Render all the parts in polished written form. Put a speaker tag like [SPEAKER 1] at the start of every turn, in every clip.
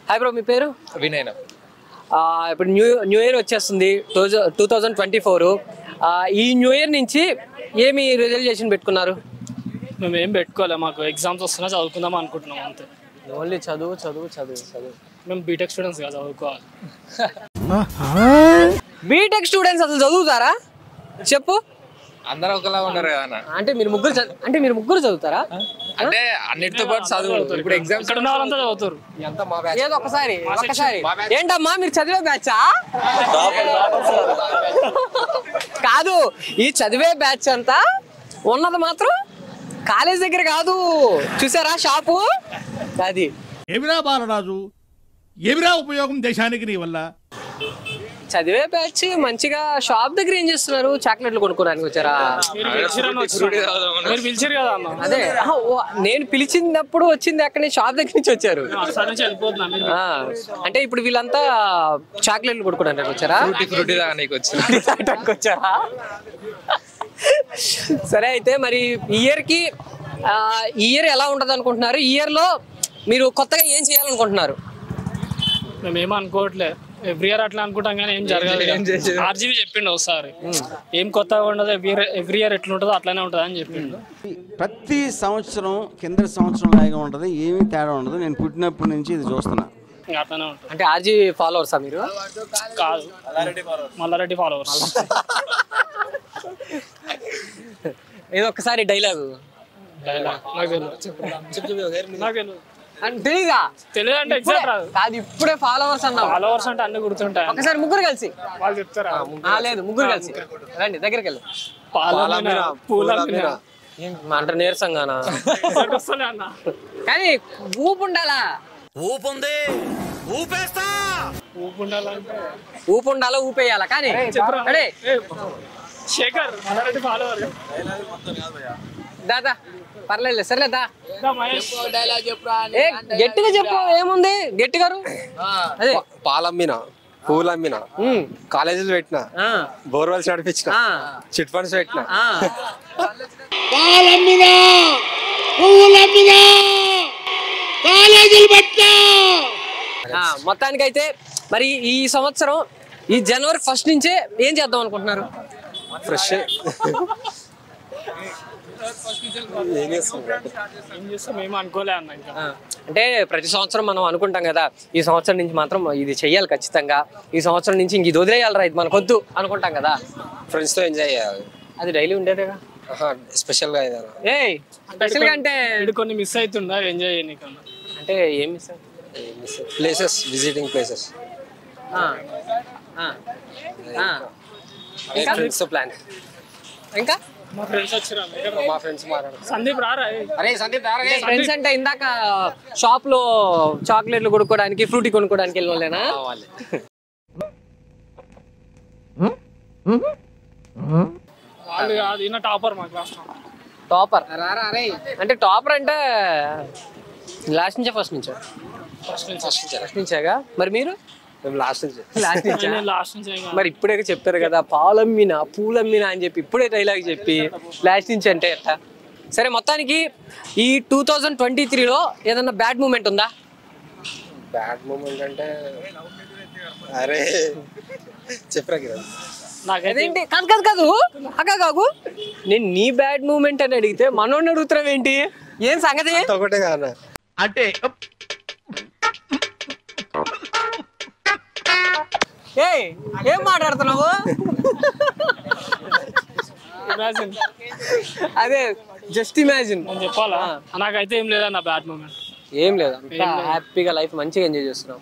[SPEAKER 1] Hi bro, మీ పేరు?
[SPEAKER 2] వినయ్.
[SPEAKER 1] ఇప్పుడు new year వచ్చేస్తుంది 2024. ఈ న్యూ ఇయర్ నుంచి ఏమి రిజల్యూషన్ పెట్టుకున్నారు?
[SPEAKER 3] మేము ఏం పెట్టుకోవాలి, మాకు ఎగ్జామ్స్ వస్తున్నా చదువుకుందాం అనుకుంటున్నాం అంతే.
[SPEAKER 1] ఓన్లీ చదువు.
[SPEAKER 3] మేము బీటెక్ స్టూడెంట్స్ కదా, చదువుకోవాలి.
[SPEAKER 1] బీటెక్ స్టూడెంట్స్ అసలు చదువుతారా చెప్పు?
[SPEAKER 2] అందరూ ఒకలా ఉన్నారు కదా.
[SPEAKER 1] అంటే మీరు ముగ్గురు చదువుతారా?
[SPEAKER 2] అంటే అన్నిటితో పాటు చదువు. ఇప్పుడు ఎగ్జామ్స్
[SPEAKER 3] ఇక్కడ ఉన్న వాళ్ళంతా చదువుతారు.
[SPEAKER 1] ఏదో ఒకసారి ఏంటమ్మా మీరు చదివే బ్యాచా? కాదు, ఈ చదివే బ్యాచ్ అంతా ఉన్నది మాత్రం కాలేజ్ దగ్గర కాదు. చూసారా షాపు అది?
[SPEAKER 4] ఏమిరా బాలరాజు, ఏమిరా ఉపయోగం దేశానికి నీ వల్ల?
[SPEAKER 1] చదివే బ్యాచ్ మంచిగా షాప్ దగ్గర ఏం చేస్తున్నారు? చాక్లెట్లు కొనుక్కోడానికి వచ్చారా?
[SPEAKER 3] మీరు పిలిచారు కదా అన్న.
[SPEAKER 1] అదే నేను పిలిచినప్పుడు వచ్చింది అక్కడ షాప్ దగ్గర నుంచి వచ్చారు. అంటే ఇప్పుడు వీళ్ళంతా చాక్లెట్లు కొనుక్కోడానికి వచ్చారా? వచ్చారా? సరే, అయితే మరి ఈ ఇయర్ ఎలా ఉంటది అనుకుంటున్నారు? ఈ ఇయర్ లో మీరు కొత్తగా ఏం చేయాలనుకుంటున్నారు?
[SPEAKER 3] మేము ఏమో అనుకోవట్లే, ఎవ్రీ ఇయర్ అట్లా అనుకుంటాం కానీ ఏం జరగాలి. ఆర్జీవి చెప్పిండు ఒకసారి, ఏం కొత్తగా ఉండదు, ఎవ్రీ ఇయర్ ఎట్లా ఉంటుందో అట్లానే ఉంటుంది అని చెప్పిండు.
[SPEAKER 5] ప్రతి సంవత్సరం కింద సంవత్సరం లాగా ఉంటుంది, ఏమీ తేడా ఉండదు. నేను పుట్టినప్పటి నుంచి ఇది చూస్తున్నా.
[SPEAKER 3] అట్లానే ఉంటుంది.
[SPEAKER 1] అంటే ఆర్జీవి ఫాలోవర్సా మీరు?
[SPEAKER 3] కాదు, మల్లారెడ్డి ఫాలోవర్స్.
[SPEAKER 1] ఏదో ఒక్కసారి డైలాగు తెలీదా?
[SPEAKER 3] తెలియదు అంటే ఎగ్జాక్ట్ రాదు.
[SPEAKER 1] కాదు, ఇప్పుడే ఫాలోవర్స్ అన్నా.
[SPEAKER 3] ఫాలోవర్స్ అంటే అన్ని గుర్తుంటాయి.
[SPEAKER 1] ఒకసారి ముగ్గురు కలిసి
[SPEAKER 3] వాళ్ళు చెప్తారా?
[SPEAKER 1] లేదు, ముగ్గురు కలిసి రండి, దగ్గరికి వెళ్ళి. అంటే నీరసంగానా? కానీ ఊపు ఉండాలా? ఊపు ఉండాలా, ఊపేయాలా? కానీ
[SPEAKER 3] శేఖర్ మల్లారెడ్డి ఫాలోవర్.
[SPEAKER 1] దాదా పర్లేదు, సర్లేదా గట్టిగా చెప్పు. ఏముంది గట్టిగా? అదే
[SPEAKER 6] పాలమ్మినా, పూలమ్మినా, కాలేజీలు పెట్టినా, బోర్వెల్స్ నడిపించిన, చిట్ ఫండ్స్ పెట్టినా.
[SPEAKER 1] మొత్తానికైతే మరి ఈ సంవత్సరం ఈ జనవరి 1 నుంచే ఏం చేద్దాం అనుకుంటున్నారు?
[SPEAKER 6] ఫ్రెష్
[SPEAKER 1] అంటే ప్రతి సంవత్సరం మనం అనుకుంటాం కదా, ఈ సంవత్సరం నుంచి మాత్రం ఇది చెయ్యాలి ఖచ్చితంగా, ఈ సంవత్సరం నుంచి ఇంక ఇది వదిలేయాలరా, ఇది మనకు వద్దు అనుకుంటాం కదా.
[SPEAKER 6] ఫ్రెండ్స్ తో ఎంజాయ్ చేయాలి.
[SPEAKER 1] అది డైలీ ఉండేదేగా.
[SPEAKER 6] స్పెషల్ గా
[SPEAKER 1] స్పెషల్ గా అంటే
[SPEAKER 3] కొన్ని మిస్ అవుతుందా ఎంజాయ్ చేయనీకన్నా?
[SPEAKER 1] అంటే ఏం miss?
[SPEAKER 6] Places, visiting places.
[SPEAKER 1] Plan ఇంకా
[SPEAKER 3] మా ఫ్రెండ్స్ వచ్చారా?
[SPEAKER 6] మా ఫ్రెండ్స్
[SPEAKER 3] సందీప్ రారా?
[SPEAKER 1] ఫ్రెండ్స్ అంటే ఇందాక షాప్ లో చాక్లెట్లు కొనుక్కోడానికి, ఫ్రూటీ కొనుక్కోడానికి వెళ్ళలేనా?
[SPEAKER 3] వాళ్ళు కాదు, ఈయన టాపర్ మా క్లాస్.
[SPEAKER 1] టాపర్ అంటే టాపర్ అంటే లాస్ట్ నుంచా ఫస్ట్ నుంచా? ఫస్ట్ నుంచాగా. మరి మీరు?
[SPEAKER 6] లాస్ట్ నుంచి.
[SPEAKER 1] మరి ఇప్పుడే చెప్పారు కదా, పాలమ్మినా పూలమ్మినా అని చెప్పి ఇప్పుడే డైలాగ్ చెప్పి లాస్ట్ నుంచి అంటే ఎట్లా? సరే, మొత్తానికి ఈ 2023లో ఏదన్నా బ్యాడ్ మూమెంట్ ఉందా?
[SPEAKER 6] బ్యాడ్ మూమెంట్ అంటే అరే చెప్పరా కిరణ్?
[SPEAKER 1] అదేంటి? కాదు కాదు, నేను నీ బ్యాడ్ మూమెంట్ అని అడిగితే మనోడిని అడుగుతున్నావు ఏంటి? ఏం సంగతి?
[SPEAKER 6] ఒకటే కాదు
[SPEAKER 4] అంటే
[SPEAKER 1] ఏం మాట్లాడుతున్నావు? అదే జస్ట్ ఇమాజిన్.
[SPEAKER 3] నేను చెప్పాలా? నాకైతే ఏం లేదన్న బ్యాడ్ మూమెంట్.
[SPEAKER 1] ఏం లేదు, హ్యాపీగా లైఫ్ మంచిగా ఎంజాయ్ చేస్తున్నాం.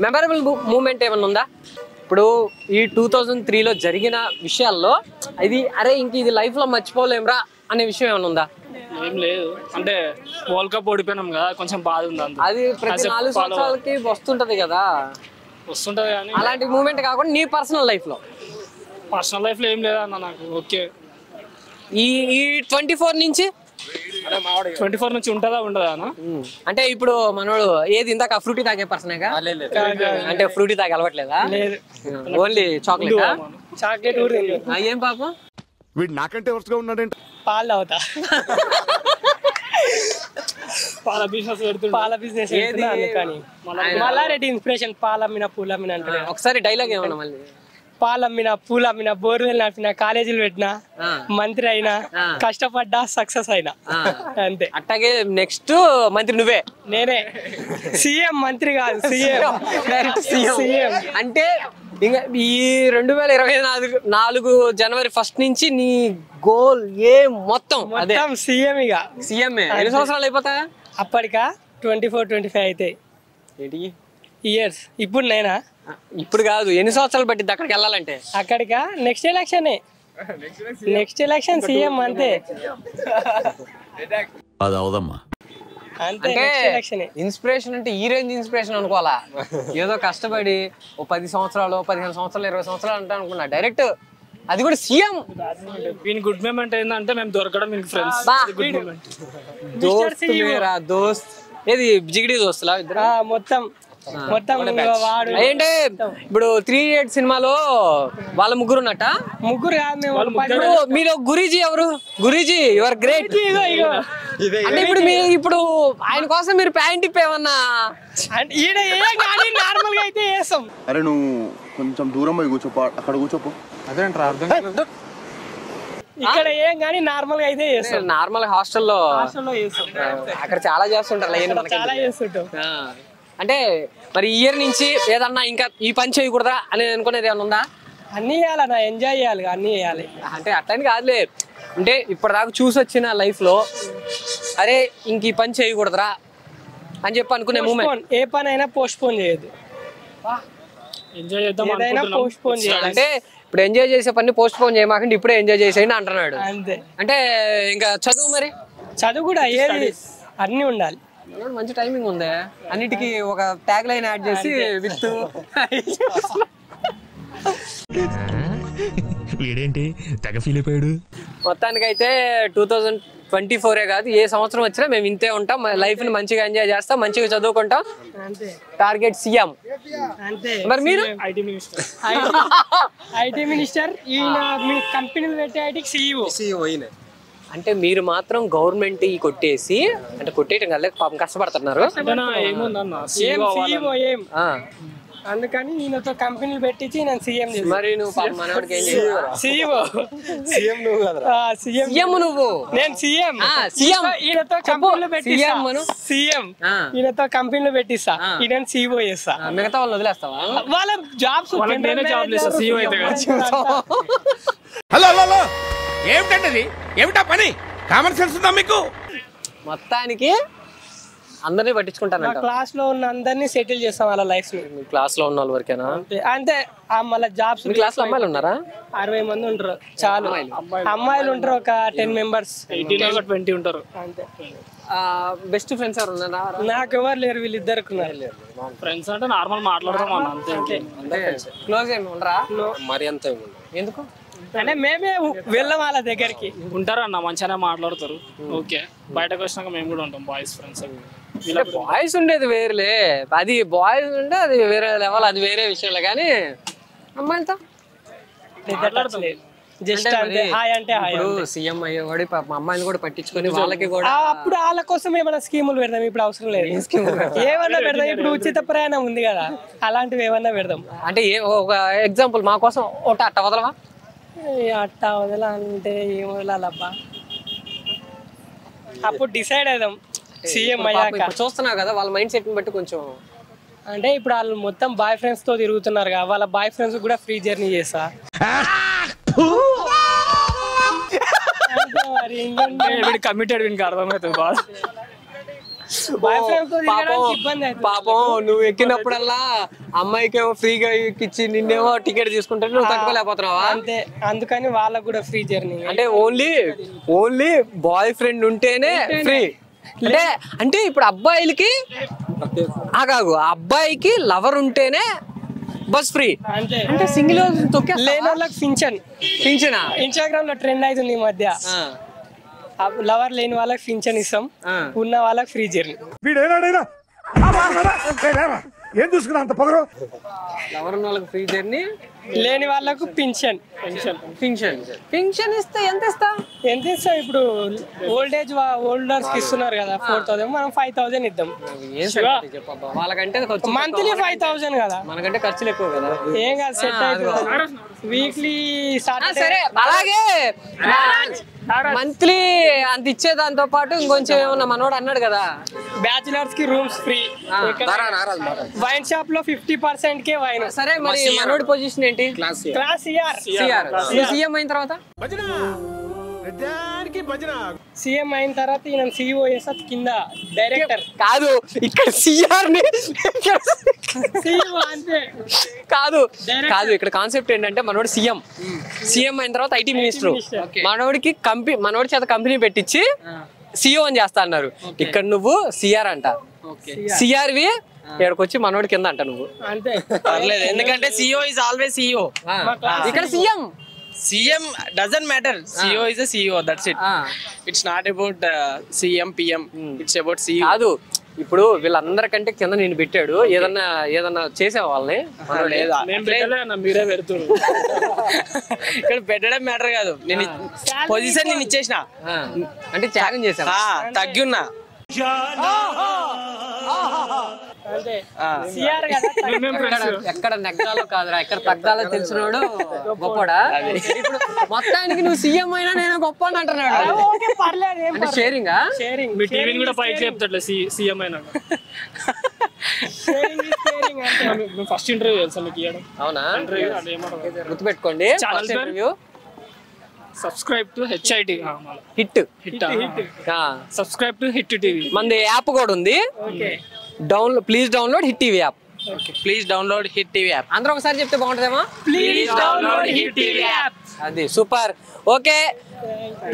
[SPEAKER 1] మెమరబుల్ మూమెంట్ ఏమన్నా ఉందా? ఇప్పుడు ఈ 2003లో జరిగిన విషయాల్లో అరే ఇంక ఇది లైఫ్ లో మర్చిపోలేంరా అనే విషయం ఏమన్నా ఉందా?
[SPEAKER 3] ఏం లేదు, అంటే వరల్డ్ కప్ ఓడిపోయినాం కదా, కొంచెం బాధ ఉంది.
[SPEAKER 1] అది ప్రతి 4 సంవత్సరాలకి వస్తుంటది కదా.
[SPEAKER 3] వస్తుంటది కానీ
[SPEAKER 1] అలాంటి మూమెంట్ కాకుండా నీ పర్సనల్ లైఫ్ లో
[SPEAKER 3] ఏం లేదన్న నాకు. ఓకే,
[SPEAKER 1] ఈ 24 నుంచి
[SPEAKER 3] 24 నుంచి ఉంటుందా ఉండదా అన్న?
[SPEAKER 1] అంటే ఇప్పుడు మనోడు ఏది ఇందాక ఫ్రూటీ తాగే పర్సనేగా? అంటే ఫ్రూటీ తాగే అలవట్లేదా? Only chocolate. ఏం పాపం
[SPEAKER 4] వీడు నాకంటే వరుసగా ఉన్నాడంటే
[SPEAKER 3] పాలు అవుతా. పాల బిజినెస్ పెడుతుంది.
[SPEAKER 7] పాల బిజినెస్ అందుకని మల్లారెడ్డి ఇన్స్పిరేషన్ పాలమ్మిన పూలమ్మిన అంటే
[SPEAKER 1] ఒకసారి డైలాగ్ ఏమన్నా మళ్ళీ
[SPEAKER 7] పాలమ్మిన పూలమ్మిన బోర్వెల్ నడిపిన కాలేజీలు పెట్టినా మంత్రి అయినా కష్టపడ్డా సక్సెస్ అయినా అంతే.
[SPEAKER 1] అట్టాగే నెక్స్ట్ మంత్రి నువ్వే
[SPEAKER 7] నేనే సీఎం మంత్రి కాదు సీఎం
[SPEAKER 1] అంటే ఇంకా ఈ 2024 జనవరి 1 నుంచి నీ గోల్ మొత్తం
[SPEAKER 7] సీఎం ఇక
[SPEAKER 1] సీఎం ఎన్ని సంవత్సరాలు అయిపోతాయా
[SPEAKER 7] అప్పటికా 24-25 అయితే ఇయర్స్. ఇప్పుడు నేనా
[SPEAKER 1] ఇప్పుడు కాదు ఎన్ని సంవత్సరాలు పట్టింది అక్కడికి వెళ్ళాలంటే?
[SPEAKER 7] అక్కడికా నెక్స్ట్ ఎలక్షన్ సీఎం అంతే.
[SPEAKER 1] అంటే ఇన్స్పిరేషన్ అంటే ఈ రేంజ్ ఇన్స్పిరేషన్ అనుకోవాలా, ఏదో కష్టపడి ఓ 10 సంవత్సరాలు 15 సంవత్సరాలు 20 సంవత్సరాలు అంటే అనుకున్నా, డైరెక్ట్ అది కూడా సీఎం.
[SPEAKER 3] వీని గుడ్ మూమెంట్ ఏంటంటే మేము దొరకడం మీకు ఫ్రెండ్స్.
[SPEAKER 1] దోస్త్ ఏది జిగిడి దోస్తులా ఇద్దరు
[SPEAKER 7] మొత్తం వాడు
[SPEAKER 1] ఏంటే ఇప్పుడు 3 Idiots సినిమాలో వాళ్ళ ముగ్గురు ఉన్నట్ట?
[SPEAKER 7] ముగ్గురు
[SPEAKER 1] మీరు గురీజీ ఎవరు? గురీజీ యువర్ గ్రేట్. అంటే ఇప్పుడు ఆయన కోసం మీరు ప్యాంట్ ఇప్పేమన్నా
[SPEAKER 7] నార్మల్ గా అయితే వేస్తాం.
[SPEAKER 8] అరే నువ్వు కొంచెం దూరం పోయి కూర్చోపో, అక్కడ కూర్చోపో.
[SPEAKER 6] అదేంట్రా అర్థం
[SPEAKER 7] ఇక్కడ ఏం కానీ నార్మల్ గా అయితే చేస్తాం.
[SPEAKER 1] నార్మల్ హాస్టల్లో
[SPEAKER 7] చేస్తాం.
[SPEAKER 1] అక్కడ చాలా చేస్తుంటారు
[SPEAKER 7] చాలా చేస్తుంటాం.
[SPEAKER 1] అంటే మరి ఇయర్ నుంచి ఏదన్నా ఇంకా ఈ పని చేయకూడదా అని అనుకునేది ఏమన్నా ఉందా?
[SPEAKER 7] అన్ని చేయాలన్నా, ఎంజాయ్ చేయాలి, అన్ని చేయాలి.
[SPEAKER 1] అంటే అట్లని కాదులే, అంటే ఇప్పటిదాకా చూసి వచ్చిన లైఫ్ లో అరే ఇంక ఈ పని చేయకూడదురా అని చెప్పి అనుకునే మూమెంట్.
[SPEAKER 7] ఏ పని అయినా పోస్ట్ పోన్ చేయొద్దు,
[SPEAKER 3] ఎంజాయ్ చేద్దాం.
[SPEAKER 7] పోస్ట్ పోన్ చేయాలి.
[SPEAKER 1] అంటే ఇప్పుడు ఎంజాయ్ చేసే పని పోస్ట్ పోన్ చేయమాకండి, ఇప్పుడే ఎంజాయ్ చేసేయండి అంటున్నాడు.
[SPEAKER 7] అంతే.
[SPEAKER 1] అంటే ఇంకా చదువు, మరి
[SPEAKER 7] చదువు కూడా ఏది అన్ని ఉండాలి.
[SPEAKER 1] మంచి టైమింగ్ ఉంది, అన్నిటికీ ఒక ట్యాగ్ లైన్ యాడ్ చేసి విత్
[SPEAKER 9] వీడేంటి తెగ ఫీల్ అయిపోయాడు.
[SPEAKER 1] మొత్తానికైతే 2024 కాదు ఏ సంవత్సరం వచ్చినా మేము ఇంతే ఉంటాం, లైఫ్ ని మంచిగా ఎంజాయ్ చేస్తాం, మంచిగా చదువుకుంటాం. Target CM. మరి మీరు
[SPEAKER 3] ఐటీ మినిస్టర్.
[SPEAKER 7] ఐటీ మినిస్టర్ ఈయన మీ కంపెనీలు పెట్టే ఐటీకి సీఈఓ.
[SPEAKER 1] అంటే మీరు మాత్రం గవర్నమెంట్ కొట్టేసి, అంటే కొట్టేయటం కదా పాపం కష్టపడుతున్నారు.
[SPEAKER 7] అందుకని ఈయనతో కంపెనీలు పెట్టించి నేను సీఎం చేసి.
[SPEAKER 1] మరి నువ్వు పాపం మనవాడికి ఏం చేయాలి?
[SPEAKER 6] సీఎం నువ్వు కదా?
[SPEAKER 1] సీఎం నువ్వు,
[SPEAKER 7] నేను సీఎం. ఈయనతో కంపెనీలు పెట్టిస్తా. సీఎం ఈయనతో కంపెనీలు పెట్టిస్తా, ఈయన సీఈఓ చేస్తా.
[SPEAKER 1] మిగతా వాళ్ళని వదిలేస్తావా?
[SPEAKER 7] వాళ్ళ జాబ్స్
[SPEAKER 4] హలో హలో ఏమిటండి, ఏమిటా పని? కామన్ సెన్స్ ఉందా మీకు?
[SPEAKER 1] మొత్తానికి అందరినీ పట్టించుకుంటాను.
[SPEAKER 7] క్లాస్ లో ఉన్న అందరినీ సెటిల్ చేస్తాం వాళ్ళ లైఫ్ ని.
[SPEAKER 1] క్లాస్ లో ఉన్న వాళ్ళ వరకేనా?
[SPEAKER 7] అంతే. మళ్ళీ జాబ్స్.
[SPEAKER 1] క్లాస్ లో అమ్మాయిలు ఉన్నారా?
[SPEAKER 7] 60 మంది ఉంటారు చాలు. అమ్మాయిలు ఉంటారు ఒక 10 members.
[SPEAKER 3] 18-20 ఉంటారు
[SPEAKER 7] అంతే.
[SPEAKER 1] బెస్ట్ ఫ్రెండ్స్ ఎవరు ఉన్నారా?
[SPEAKER 7] నాకు ఎవరు లేరు, వీళ్ళిద్దరికి ఉన్నారు.
[SPEAKER 3] ఫ్రెండ్స్ అంటే నార్మల్ మాట్లాడతాం అన్న, అంతే.
[SPEAKER 1] క్లోజ్ ఏమి ఉండరా?
[SPEAKER 6] మరి అంత
[SPEAKER 1] ఎందుకు
[SPEAKER 7] అంటే మేమే వెళ్ళాం వాళ్ళ దగ్గరికి.
[SPEAKER 3] ఉంటారు అన్న, మంచిగానే మాట్లాడతారు. ఓకే, బయటకు వచ్చినాక మేము కూడా ఉంటాం బాయ్స్ ఫ్రెండ్స్.
[SPEAKER 1] బాయ్స్ ఉండేది వేరేలే, అది బాయ్స్ ఉంటే అది వేరే లెవెల్, అది వేరే విషయంలో. కానీ అమ్మాయిలతో
[SPEAKER 7] జస్ట్ అంటే హాయ్ అంటే హాయ్.
[SPEAKER 1] సీఎం అయ్యేవాడు పాపం అమ్మాయిని కూడా పట్టించుకొని వాళ్ళకి కూడా
[SPEAKER 7] అప్పుడు వాళ్ళ కోసం ఏమైనా స్కీములు పెడదాం. ఇప్పుడు అవసరం లేదు, ఏమన్నా పెడదాం. ఇప్పుడు ఉచిత ప్రయాణం ఉంది కదా, అలాంటివి ఏమన్నా పెడదాం.
[SPEAKER 1] అంటే ఒక ఎగ్జాంపుల్ మా కోసం ఒకటి అట్ట వదలవా?
[SPEAKER 7] అట్ట వదలంటే ఏం వదలాలబ్బా, అప్పుడు డిసైడ్ అవుదాం సీఎం అయ్యాక.
[SPEAKER 1] చూస్తున్నావు కదా వాళ్ళ మైండ్ సెట్ ని బట్టి కొంచెం.
[SPEAKER 7] అంటే ఇప్పుడు వాళ్ళు మొత్తం బాయ్ ఫ్రెండ్స్ తో తిరుగుతున్నారు కదా, వాళ్ళ బాయ్ ఫ్రెండ్స్ కూడా ఫ్రీ జర్నీ చేస్తా.
[SPEAKER 3] వీడు కమిటెడ్, వీనికి అర్థమవుతుంది బాగా.
[SPEAKER 1] పాపం నువ్వు ఎక్కినప్పుడల్లా అమ్మాయికి ఫ్రీగా ఎక్కిచ్చి నిన్నేమో టికెట్ తీసుకుంటే నువ్వు తట్టుకోలేకపోతున్నావా?
[SPEAKER 7] అంతే. అందుకని వాళ్ళకు కూడా ఫ్రీ జర్నీ.
[SPEAKER 1] అంటే ఓన్లీ బాయ్ ఫ్రెండ్ ఉంటేనే ఫ్రీ. అంటే ఇప్పుడు అబ్బాయిలకి అబ్బాయికి లవర్ ఉంటేనే బస్ ఫ్రీ.
[SPEAKER 7] అంతే.
[SPEAKER 1] అంటే సింగిల్
[SPEAKER 7] లేని వాళ్ళకి పింఛన్. ఇన్స్టాగ్రామ్ లో ట్రెండ్ అవుతుంది ఈ మధ్య. లవర్ లేని వాళ్ళకి పింఛన్ ఇస్తాం, ఉన్న వాళ్ళకి ఫ్రీ జర్నీ.
[SPEAKER 4] ఏం చూసుకున్నా అంత పొగరు?
[SPEAKER 1] లవర్ ఉన్న వాళ్ళకి ఫ్రీ జర్నీ,
[SPEAKER 7] లేని వాళ్ళకు పింఛన్.
[SPEAKER 1] పింఛన్ ఇస్తే ఎంత ఇస్తా?
[SPEAKER 7] ఇప్పుడు ఓల్డర్స్ కి ఇస్తున్నారు కదా 4,000, మనం 5,000 ఇద్దాం.
[SPEAKER 1] వాళ్ళకంటే
[SPEAKER 7] మంత్లీ 5,000 కదా,
[SPEAKER 1] మనకంటే ఖర్చులు ఎక్కువ కదా.
[SPEAKER 7] ఏం కాదు, సెట్ అవుతుంది. వీక్లీ
[SPEAKER 1] సరే అలాగే మంత్లీ అంత ఇచ్చే దాంతో పాటు ఇంకొంచెం ఏమన్నా మనోడు అన్నాడు కదా,
[SPEAKER 7] బ్యాచిలర్స్ కి రూమ్స్ ఫ్రీ. వైన్ షాప్ లో 50% కే వైన్.
[SPEAKER 1] సరే మరి మనోడి పొజిషన్ ఏంటి?
[SPEAKER 7] క్లాస్
[SPEAKER 1] సీఎం అయిన తర్వాత
[SPEAKER 7] సీఎం అయిన తర్వాత ఈయన CEO చేస్తా, కింద డైరెక్టర్
[SPEAKER 1] కాదు, ఇక్కడ సిఆర్
[SPEAKER 7] CEO అంతే
[SPEAKER 1] కాదు కాదు. ఇక్కడ కాన్సెప్ట్ ఏంటంటే మనోడు సీఎం అయిన తర్వాత ఐటీ మినిస్టర్, మనోడి చేత కంపెనీ పెట్టించి CEO అని చేస్తా అన్నారు. ఇక్కడ నువ్వు సిఆర్ అంట, సిఆర్వి ఇక్కడికి వచ్చి మనోడి కింద అంట నువ్వు.
[SPEAKER 7] అంతే
[SPEAKER 10] పర్లేదు, ఎందుకంటే CEO is always CEO.
[SPEAKER 1] ఇక్కడ
[SPEAKER 10] CM doesn't matter. CEO is a CEO. That's it. It's not about CM, PM. It's about CEO.
[SPEAKER 1] కాదు, ఇప్పుడు వీళ్ళందరికంటే కింద నేను పెట్టాడు, ఏదన్నా చేసావా వాళ్ళని?
[SPEAKER 10] లేదా
[SPEAKER 3] మీరే పెడుతున్నారు.
[SPEAKER 10] ఇక్కడ పెట్టడం మ్యాటర్ కాదు, నేను పొజిషన్ నేను ఇచ్చేసిన
[SPEAKER 1] అంటే త్యాగం చేసా,
[SPEAKER 10] తగ్గి ఉన్నా.
[SPEAKER 1] ఎక్కడ నెగ్గాలో కాదురా, ఎక్కడ తగ్గాలో తెలిసినోడు గొప్పడా. ఇప్పుడు మొత్తానికి నువ్వు సీఎం అయినా నేను గొప్ప అని అంటున్నాడు. అంటే షేరింగ్
[SPEAKER 3] మీ టీవీని కూడా పైకి చెప్తాడు సీఎం అయినా. ఫస్ట్ ఇంటర్వ్యూ తెలుసా మీకు ఇవ్వడం?
[SPEAKER 1] అవునా? గుర్తుపెట్టుకోండి, interview.
[SPEAKER 3] Subscribe to HIT
[SPEAKER 1] hit
[SPEAKER 3] subscribe to hit TV.
[SPEAKER 1] మనది యాప్ కూడా ఉంది, please download hit TV app.
[SPEAKER 10] Please download hit TV app.
[SPEAKER 1] అందరూ ఒకసారి చెప్తే బాగుంటుందేమో,
[SPEAKER 7] please download hit TV app.
[SPEAKER 1] అది సూపర్. ఓకే,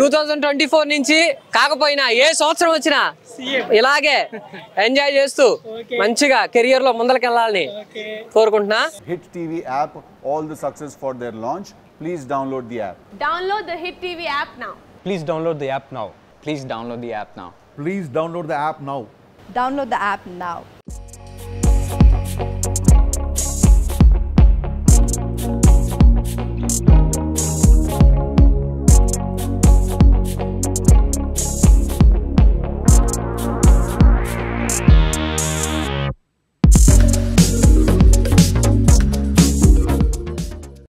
[SPEAKER 1] 2024 నుంచి కాకపోయినా ఏ సంవత్సరం వచ్చినా ఇలాగే ఎంజాయ్ చేస్తూ మంచిగా కెరియర్ లో ముందరకెళ్ళాలని కోరుకుంటున్నా.
[SPEAKER 11] Hit TV app, all the success for their launch. Please download the app.
[SPEAKER 12] Download the Hit TV app now.
[SPEAKER 6] Please download the app now. Please download the app now.
[SPEAKER 11] Please download the app now.
[SPEAKER 12] Download the app now.